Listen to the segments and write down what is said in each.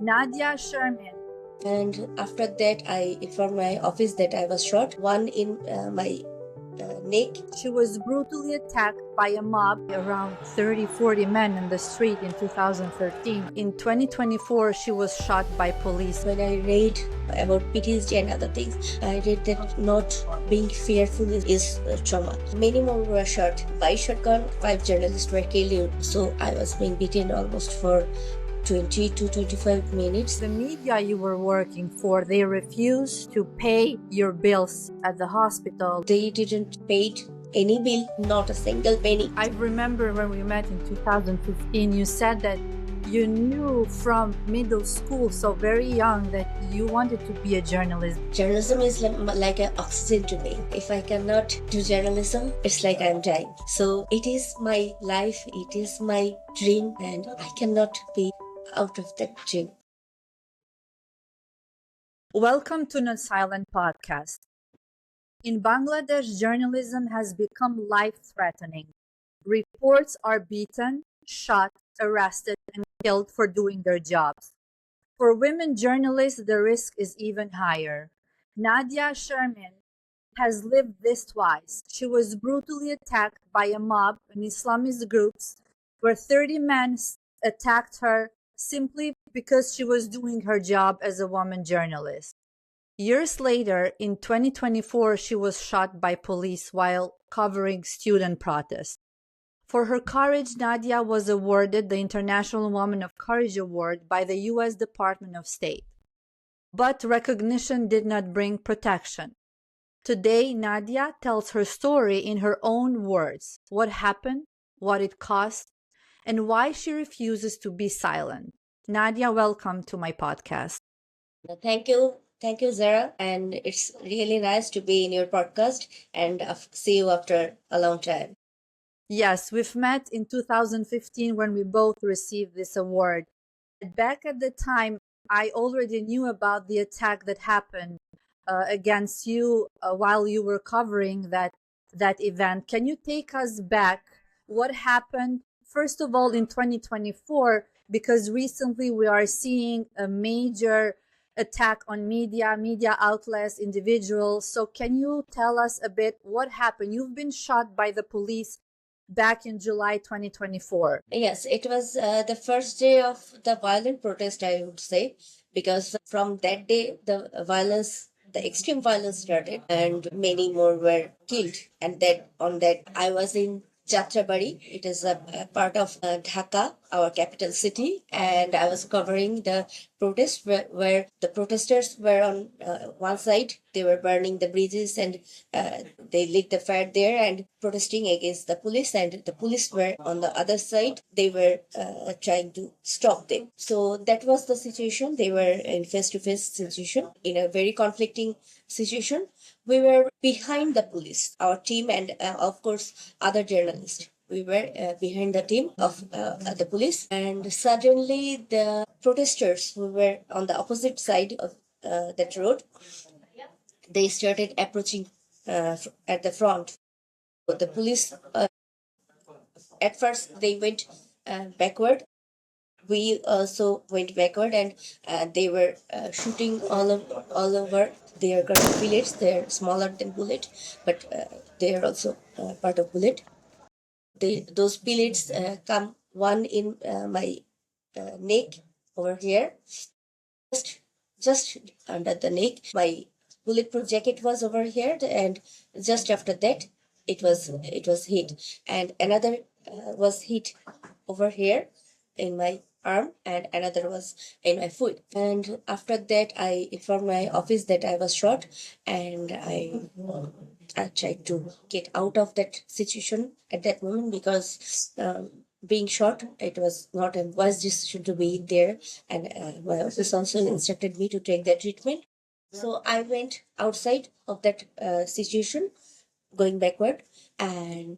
Nadia Sharmeen. And after that, I informed my office that I was shot, one in my neck. She was brutally attacked by a mob, around 30-40 men in the street in 2013. In 2024, she was shot by police. When I read about PTSD and other things, I read that not being fearful is trauma. Many more were shot by shotgun, 5 journalists were killed. So I was being beaten almost for 20 to 25 minutes. The media you were working for, they refused to pay your bills at the hospital. They didn't pay any bill, not a single penny. I remember when we met in 2015, you said that you knew from middle school, so very young, that you wanted to be a journalist. Journalism is like an oxygen to me. If I cannot do journalism, it's like I'm dying. So it is my life, it is my dream, and I cannot be out of that dream. Welcome to Not Silent Podcast. In Bangladesh, journalism has become life-threatening. Reports are beaten, shot, arrested, and killed for doing their jobs. For women journalists, the risk is even higher. Nadia Sharmeen has lived this twice. She was brutally attacked by a mob in Islamist groups where 30 men attacked her simply because she was doing her job as a woman journalist. Years later, in 2024, she was shot by police while covering student protests. For her courage, Nadia was awarded the International Woman of Courage Award by the U.S. Department of State. But recognition did not bring protection. Today, Nadia tells her story in her own words: what happened, what it cost, and why she refuses to be silent. Nadia, welcome to my podcast. Thank you. Thank you, Xharra. And it's really nice to be in your podcast and see you after a long time. Yes, we've met in 2015 when we both received this award. Back at the time, I already knew about the attack that happened against you while you were covering that event. Can you take us back? What happened, first of all, in 2024? Because recently we are seeing a major attack on media outlets, individuals. So can you tell us a bit what happened? You've been shot by the police back in July 2024. Yes, it was the first day of the violent protest, I would say, because from that day, the extreme violence started and many more were killed. And that on that, I was in Jathrabari. It is a part of Dhaka, our capital city, and I was covering the protest where the protesters were on one side. They were burning the bridges and they lit the fire there and protesting against the police, and the police were on the other side. They were trying to stop them. So that was the situation. They were in face-to-face situation, in a very conflicting situation. We were behind the police, our team, and of course other journalists. We were behind the team of the police, and suddenly the protesters who were on the opposite side of that road, they started approaching at the front. But the police, at first, they went backward. We also went backward, and they were shooting all over. They are called bullets. They are smaller than bullet, but they are also part of bullet. Those bullets come one in my neck over here, just under the neck. My bulletproof jacket was over here, and just after that, it was hit, and another was hit over here in my arm, and another was in my foot. And after that, I informed my office that I was shot, and I tried to get out of that situation at that moment, because being shot, it was not a wise decision to be there, and my office also instructed me to take that treatment. So I went outside of that situation, going backward, and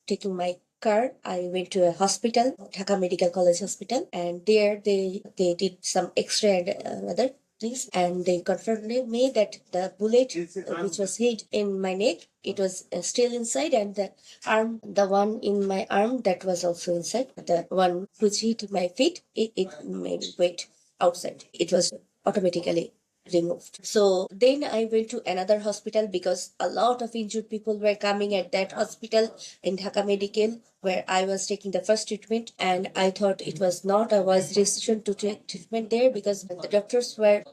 taking my car, I went to a hospital, Dhaka Medical College Hospital, and there they did some X-ray and other things, and they confirmed me that the bullet which was hit in my neck, it was still inside, and the one in my arm, that was also inside. The one which hit my feet, it made weight outside. It was automatically removed. So then I went to another hospital because a lot of injured people were coming at that hospital in Dhaka Medical where I was taking the first treatment, and I thought it was not a wise decision to take treatment there because the doctors were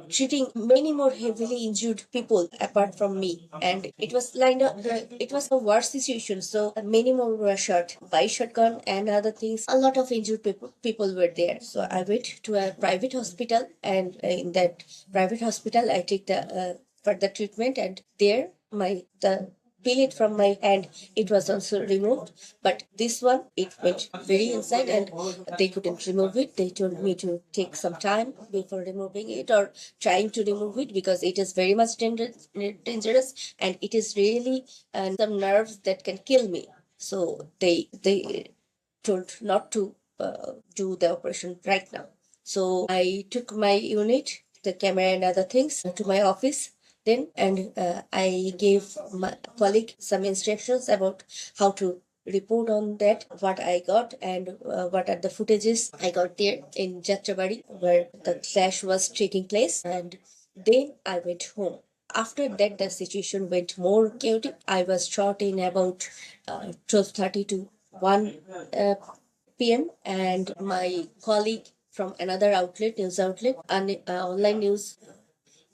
treating many more heavily injured people apart from me, and it was a worse situation. So many more were shot by shotgun and other things. A lot of injured people were there. So I went to a private hospital, and in that private hospital I take the further treatment, and there the peel from my hand, it was also removed. But this one, it went very inside and they couldn't remove it. They told me to take some time before removing it or trying to remove it because it is very much dangerous and it is really some nerves that can kill me. So they told not to do the operation right now. So I took my unit, the camera and other things to my office then, and I gave my colleague some instructions about how to report on that, what I got, and what are the footages I got there in Jatrabari where the clash was taking place. And then I went home. After that, the situation went more chaotic. I was shot in about 12:30 to 1 p.m. and my colleague from another outlet, news outlet, online news,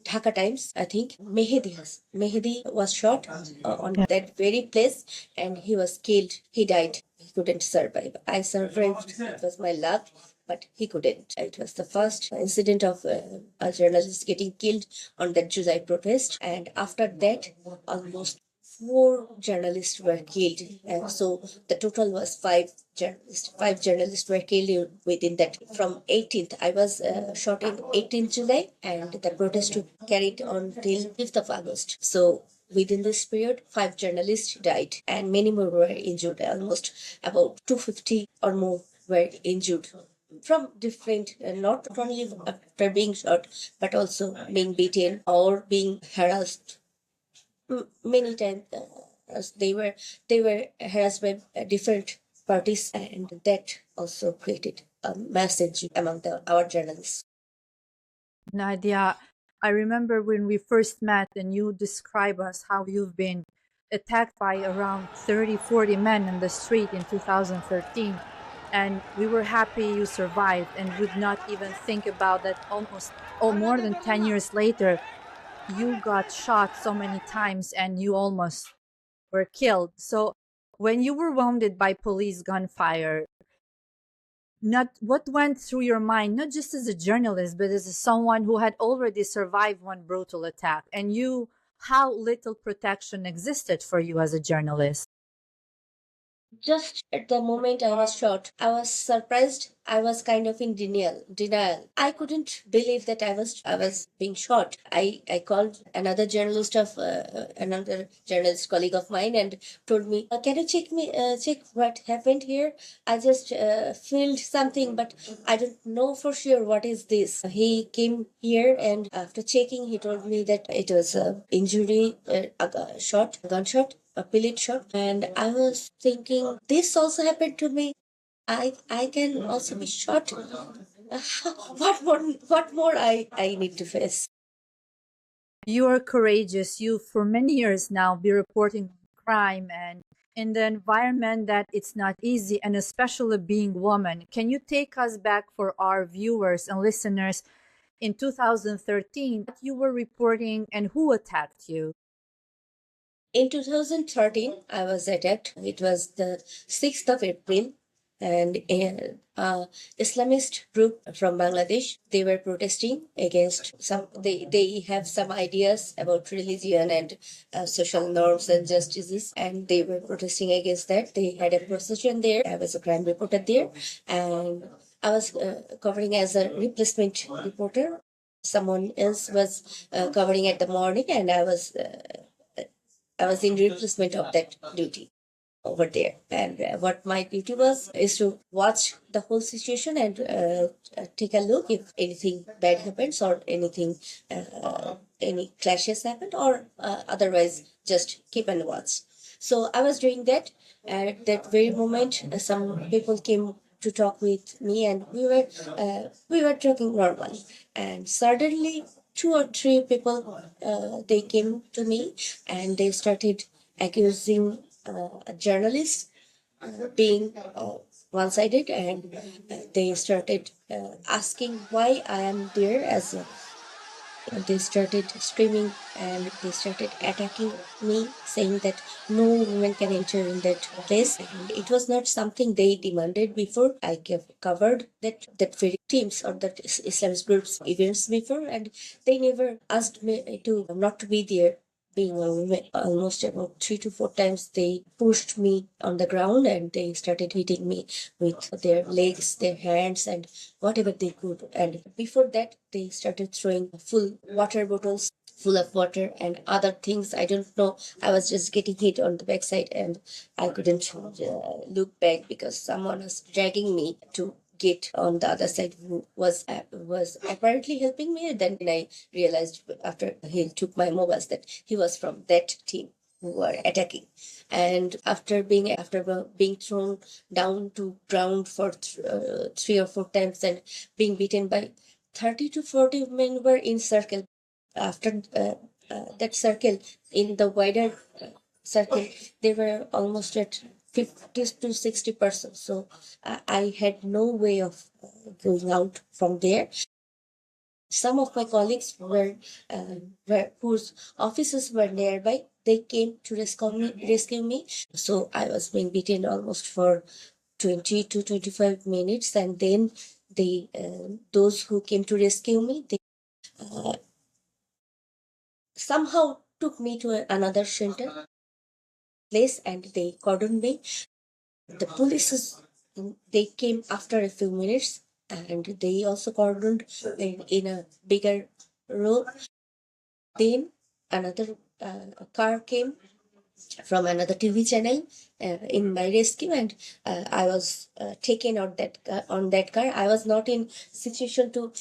Dhaka Times, I think, Mehdi was shot on that very place and he was killed. He died. He couldn't survive. I survived. It was my luck, but he couldn't. It was the first incident of a journalist getting killed on that July protest. And after that, almost four journalists were killed. And so the total was five journalists. Five journalists were killed within that. From 18th, I was shot in 18th July, and the protest carried on till 5th of August. So within this period, five journalists died, and many more were injured. Almost about 250 or more were injured from different, not only after being shot, but also being beaten or being harassed many times. As they were harassed by different parties, and that also created a message among our journalists. Nadia, I remember when we first met and you describe us how you've been attacked by around 30, 40 men in the street in 2013. And we were happy you survived and would not even think about that almost, oh, more than 10 years later, you got shot so many times and you almost were killed. So when you were wounded by police gunfire, not what went through your mind, not just as a journalist, but as someone who had already survived one brutal attack, and you, how little protection existed for you as a journalist? Just at the moment I was shot, I was surprised. I was kind of in denial. I couldn't believe that I was being shot. I called another journalist colleague of mine and told me, "Can you check what happened here? I just felt something, but I don't know for sure what is this." He came here and after checking, he told me that it was a injury, a gunshot, a pellet shot, and I was thinking this also happened to me. I can also be shot. What more I need to face? You are courageous. You, for many years now, be reporting crime and in the environment that it's not easy, and especially being woman. Can you take us back for our viewers and listeners in 2013, what you were reporting and who attacked you? In 2013, I was attacked. It was the 6th of April, and Islamist group from Bangladesh, they were protesting against they have some ideas about religion and social norms and justices, and they were protesting against that. They had a procession there. I was a crime reporter there, and I was covering as a replacement reporter. Someone else was covering at the morning, and I was in replacement of that duty over there. And what my duty was is to watch the whole situation and take a look if anything bad happens or any clashes happened, or otherwise just keep and watch. So I was doing that. At that very moment, some people came to talk with me, and we were talking normally. And suddenly, two or three people they came to me and they started accusing a journalist being one-sided, and they started asking why I am there as a. They started screaming and they started attacking me, saying that no woman can enter in that place. And it was not something they demanded before. I covered that very teams or that Islamist groups events before, and they never asked me to not to be there. Being a woman, almost about 3 to 4 times they pushed me on the ground and they started hitting me with their legs, their hands, and whatever they could. And before that, they started throwing full water bottles full of water and other things. I don't know. I was just getting hit on the backside and I couldn't look back because someone was dragging me to get on the other side who was apparently helping me. And then I realized after he took my mobiles that he was from that team who were attacking. And after being thrown down to ground for 3 or 4 times and being beaten by 30 to 40 men were in circle. After that circle, in the wider circle, they were almost at 50 to 60 persons. So I had no way of going out from there. Some of my colleagues were whose offices were nearby. They came to rescue me. So I was being beaten almost for 20 to 25 minutes, and then they those who came to rescue me, they uh, somehow took me to another shelter place and they cordoned me. The police they came after a few minutes and they also cordoned in a bigger row. Then another car came from another TV channel in my rescue, and I was taken on that car. I was not in situation to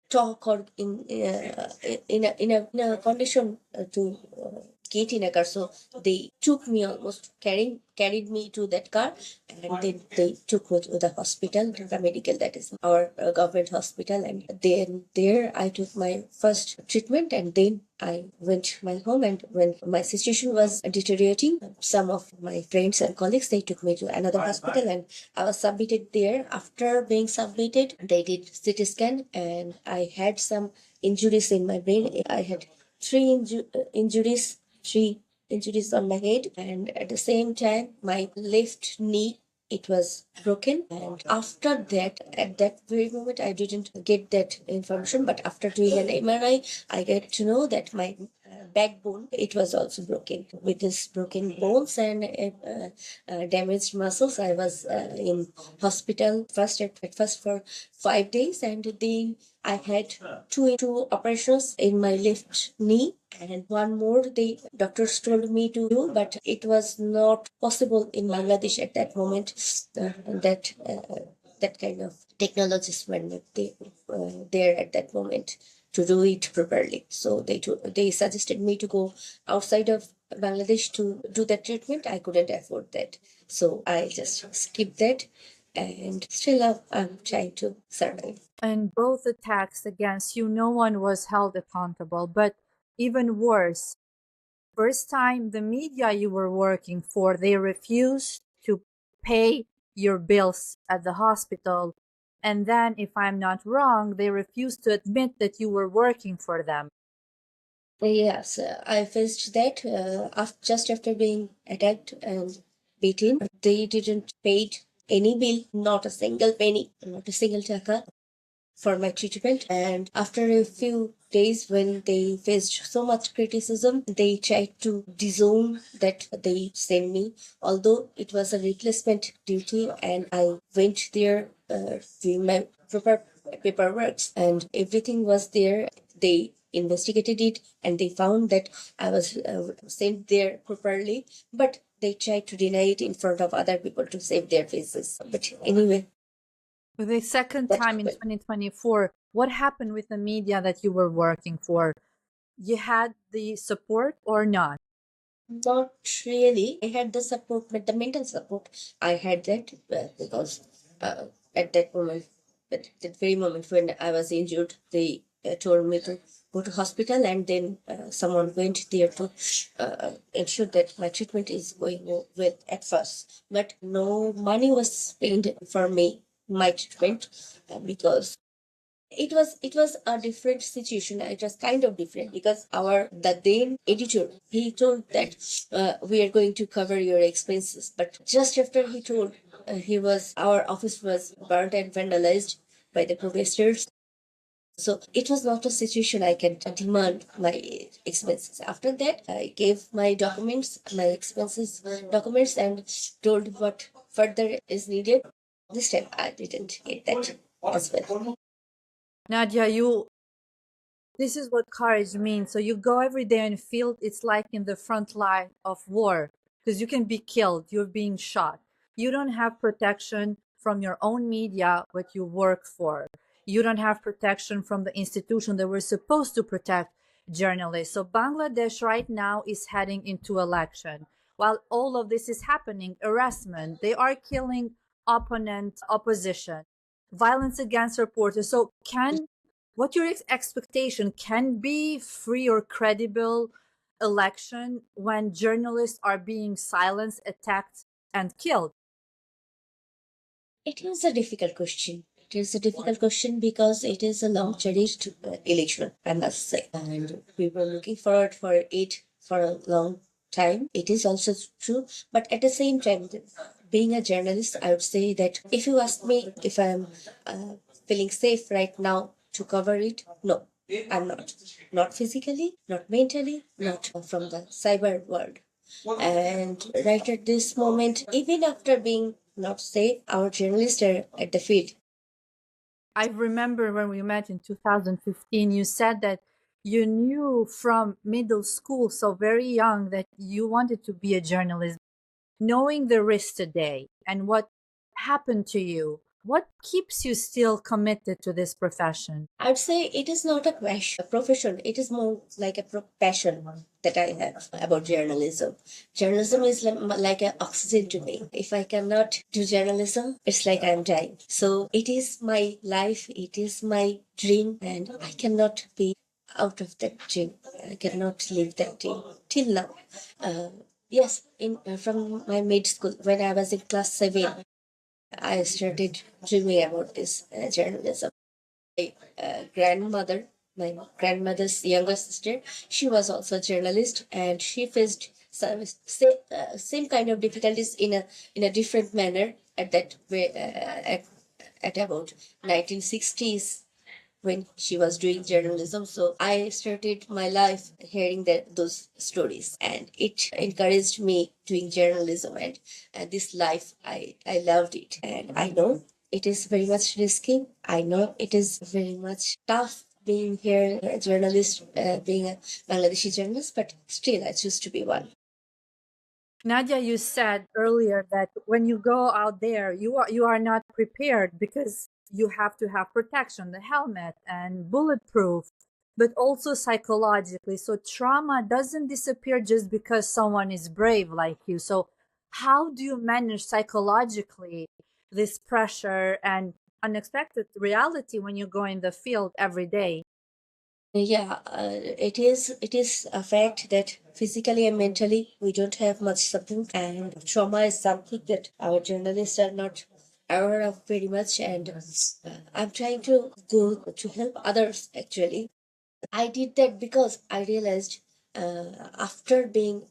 talk or in a condition to get in a car. So they took me, almost carried me to that car, and then they took me to the hospital, the medical, that is our government hospital. And then there I took my first treatment, and then I went to my home. And when my situation was deteriorating, some of my friends and colleagues they took me to another hospital, and I was submitted there. After being submitted, they did CT scan, and I had some injuries in my brain. I had injuries, three injuries on my head, and at the same time, my left knee it was broken. And after that, at that very moment, I didn't get that information. But after doing an MRI, I get to know that my backbone it was also broken. With this broken bones and damaged muscles, I was in hospital at first for 5 days, and then I had two operations in my left knee, and one more the doctors told me to do, but it was not possible in Bangladesh at that moment. That kind of technologies were not there at that moment to do it properly. So they suggested me to go outside of Bangladesh to do that treatment. I couldn't afford that, so I just skipped that, and still I'm trying to survive. In both attacks against you, no one was held accountable. But even worse, first time the media you were working for, they refused to pay your bills at the hospital. And then, if I'm not wrong, they refused to admit that you were working for them. Yes, I faced that just after being attacked and beaten. They didn't paid any bill, not a single penny, not a single taka for my treatment. And after a few days, when they faced so much criticism, they tried to disown that they sent me. Although it was a replacement duty, and I went there doing my proper paperwork, and everything was there. They investigated it and they found that I was sent there properly, but they tried to deny it in front of other people to save their faces. But anyway, The second that time in happened. 2024, what happened with the media that you were working for? You had the support or not? Not really. I had the support, but the mental support. I had that because at that moment, at that very moment when I was injured, they told me to go to hospital, and then someone went there to ensure that my treatment is going well at first. But no money was spent for me, my treatment, because it was a different situation. It was kind of different because our the then editor, he told that we are going to cover your expenses, but just after he told, our office was burnt and vandalized by the protesters. So it was not a situation I can demand my expenses. After that, I gave my documents, my expenses documents, and told what further is needed. This time I didn't get that as well. Nadia, this is what courage means. So you go every day in the field, it's like in the front line of war because you can be killed, you're being shot. You don't have protection from your own media, what you work for. You don't have protection from the institution that were supposed to protect journalists. So Bangladesh right now is heading into election. While all of this is happening, harassment, they are killing opposition, violence against reporters. So can what your expectation can be free or credible election when journalists are being silenced, attacked, and killed? It is a difficult question. It is a difficult question because it is a long cherished election, I must say. And we were looking forward for it for a long time. It is also true. But at the same time, being a journalist, I would say that if you ask me if I'm feeling safe right now to cover it, no, I'm not. Not physically, not mentally, not from the cyber world. And right at this moment, even after being not safe, our journalists are at the field. I remember when we met in 2015, you said that you knew from middle school, so very young, that you wanted to be a journalist. Knowing the risk today and what happened to you, what keeps you still committed to this profession? I'd say it is not a question, a profession. It is more like a passion that I have about journalism. Journalism is like an oxygen to me. If I cannot do journalism, it's like I'm dying. So it is my life. It is my dream, and I cannot be out of that dream. I cannot leave that dream till now. Uh, yes, in from my mid school when I was in class 7, I started dreaming about this journalism. My my grandmother's younger sister, she was also a journalist, and she faced same kind of difficulties in a different manner at that way at about 1960s when she was doing journalism. So I started my life hearing those stories, and it encouraged me doing journalism. And this life, I loved it. And I know it is very much risky. I know it is very much tough being here, a journalist, being a Bangladeshi journalist, but still I choose to be one. Nadia, you said earlier that when you go out there, you are not prepared because you have to have protection, the helmet and bulletproof, but also psychologically. So trauma doesn't disappear just because someone is brave like you. So how do you manage psychologically this pressure and unexpected reality when you go in the field every day? Yeah, it is a fact that physically and mentally we don't have much support, and trauma is something that our journalists are not aware of very much. And I'm trying to go to help others. Actually, I did that because I realized after being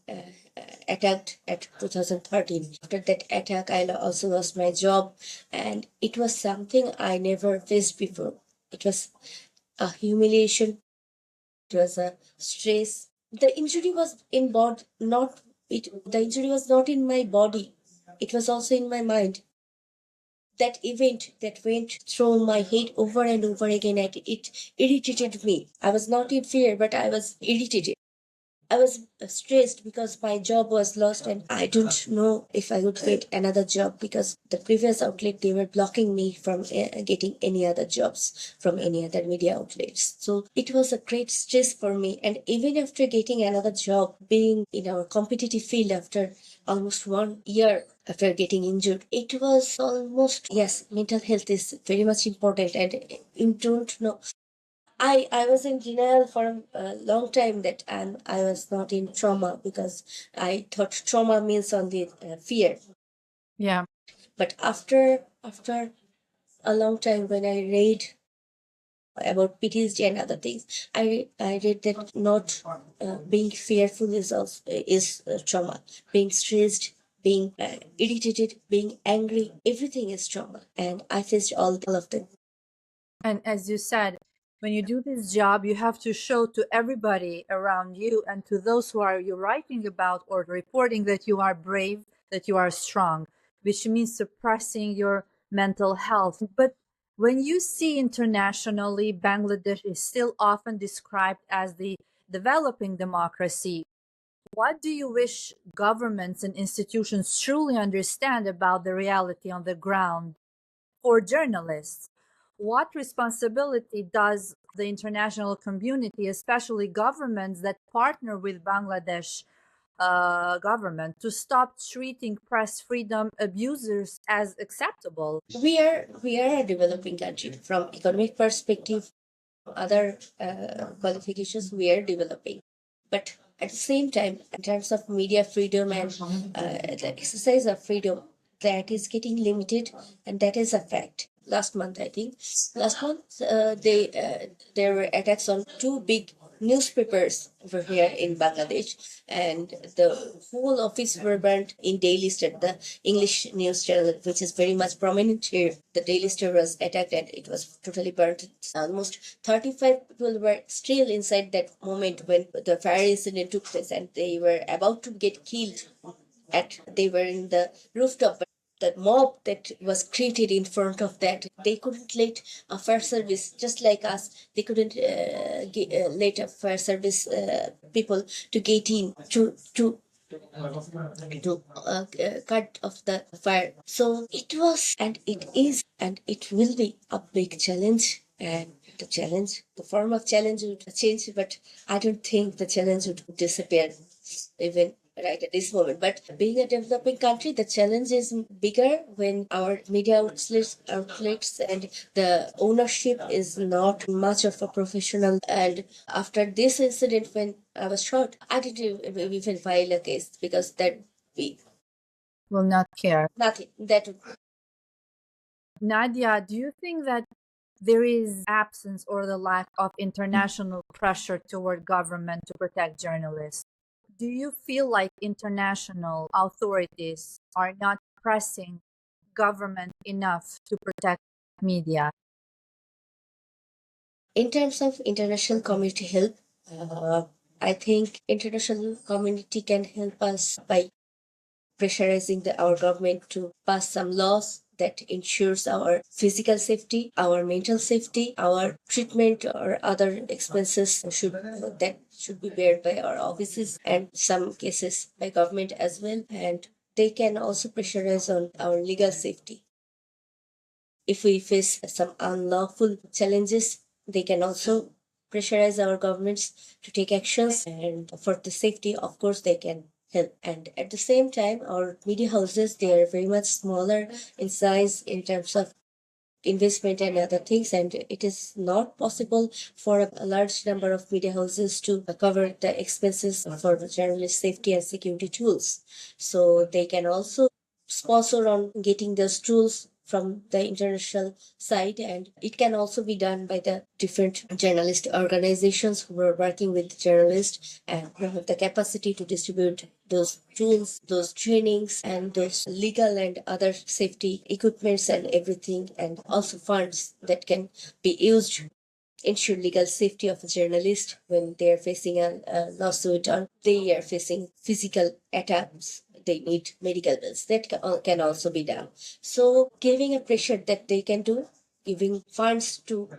attacked at 2013, after that attack, I also lost my job, and it was something I never faced before. It was a humiliation, it was a stress. The injury was in bod not it the injury was not in my body. It was also in my mind. That event that went through my head over and over again, it irritated me. I was not in fear, but I was irritated. I was stressed because my job was lost and I don't know if I would get another job because the previous outlet they were blocking me from getting any other jobs from any other media outlets. So it was a great stress for me. And even after getting another job, being in our competitive field after almost 1 year after getting injured, it was almost, yes, mental health is very much important and you don't know. I was in denial for a long time that I was not in trauma because I thought trauma means only fear. Yeah. But after a long time when I read about PTSD and other things, I read that not being fearful is also is trauma. Being stressed, being irritated, being angry, everything is trauma, and I faced all of them. And as you said, when you do this job, you have to show to everybody around you and to those who are you writing about or reporting that you are brave, that you are strong, which means suppressing your mental health. But when you see internationally, Bangladesh is still often described as the developing democracy. What do you wish governments and institutions truly understand about the reality on the ground for journalists? What responsibility does the international community, especially governments that partner with Bangladesh government, to stop treating press freedom abusers as acceptable? We are a developing country from economic perspective, other qualifications we are developing. But at the same time, in terms of media freedom and the exercise of freedom, that is getting limited, and that is a fact. Last month, I think, last month there were attacks on two big newspapers over here in Bangladesh, and the whole office were burnt in Daily Star, the English news channel, which is very much prominent here. The Daily Star was attacked and it was totally burnt. Almost 35 people were still inside that moment when the fire incident took place, and they were about to get killed. They were in the rooftop, but the mob that was created in front of that, they couldn't let a fire service, just like us, they couldn't let a fire service people to get in to cut off the fire. So it was, and it is, and it will be a big challenge. And the challenge, the form of challenge would change, but I don't think the challenge would disappear even right at this moment. But being a developing country, the challenge is bigger when our media outlets and the ownership is not much of a professional. And after this incident, when I was shot, I didn't even file a case because that we Will not care. nothing that Nadia, do you think that there is absence or the lack of international pressure toward government to protect journalists? Do you feel like international authorities are not pressing government enough to protect media? in terms of international community help, I think international community can help us by pressurizing our government to pass some laws that ensures our physical safety, our mental safety, our treatment or other expenses should be bared by our offices and some cases by government as well. And they can also pressurize on our legal safety. If we face some unlawful challenges, they can also pressurize our governments to take actions. And for the safety, of course, they can help. And at the same time, our media houses, they are very much smaller in size in terms of investment and other things, and it is not possible for a large number of media houses to cover the expenses for the journalist safety and security tools. So they can also sponsor on getting those tools from the international side, and it can also be done by the different journalist organizations who are working with journalists and who have the capacity to distribute those tools, those trainings, and those legal and other safety equipments and everything, and also funds that can be used ensure legal safety of a journalist when they are facing a lawsuit or they are facing physical attacks. They need medical bills. That can also be done. So, giving a pressure that they can do giving funds to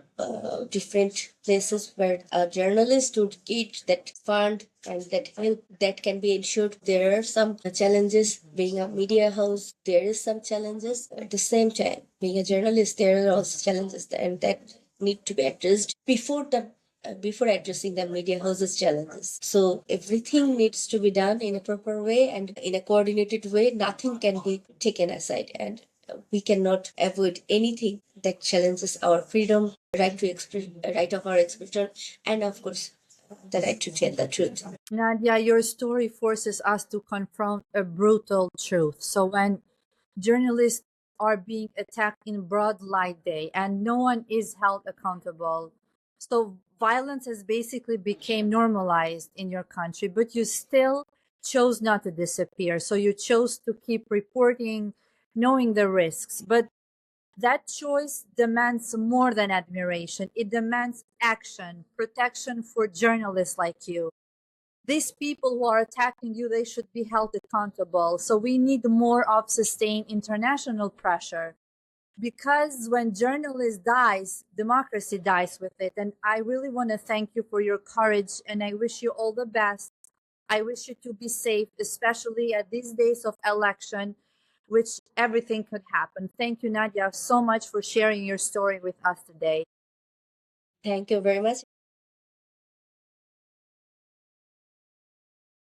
different places where a journalist would get that fund and that help that can be ensured. There are some challenges being a media house. There is some challenges at the same time. Being a journalist, there are also challenges and that need to be addressed before addressing the media house's challenges. So everything needs to be done in a proper way and in a coordinated way. Nothing can be taken aside, and we cannot avoid anything that challenges our freedom, right to express, right of our expression, and of course, the right to tell the truth. Nadia, your story forces us to confront a brutal truth. So when journalists are being attacked in broad light day and no one is held accountable, so violence has basically became normalized in your country, but you still chose not to disappear. So you chose to keep reporting, knowing the risks. But that choice demands more than admiration. It demands action, protection for journalists like you. These people who are attacking you, they should be held accountable. So we need more of sustained international pressure, because when journalist dies, democracy dies with it. And I really want to thank you for your courage, and I wish you all the best. I wish you to be safe, especially at these days of election, which everything could happen. Thank you, Nadia, so much for sharing your story with us today. Thank you very much.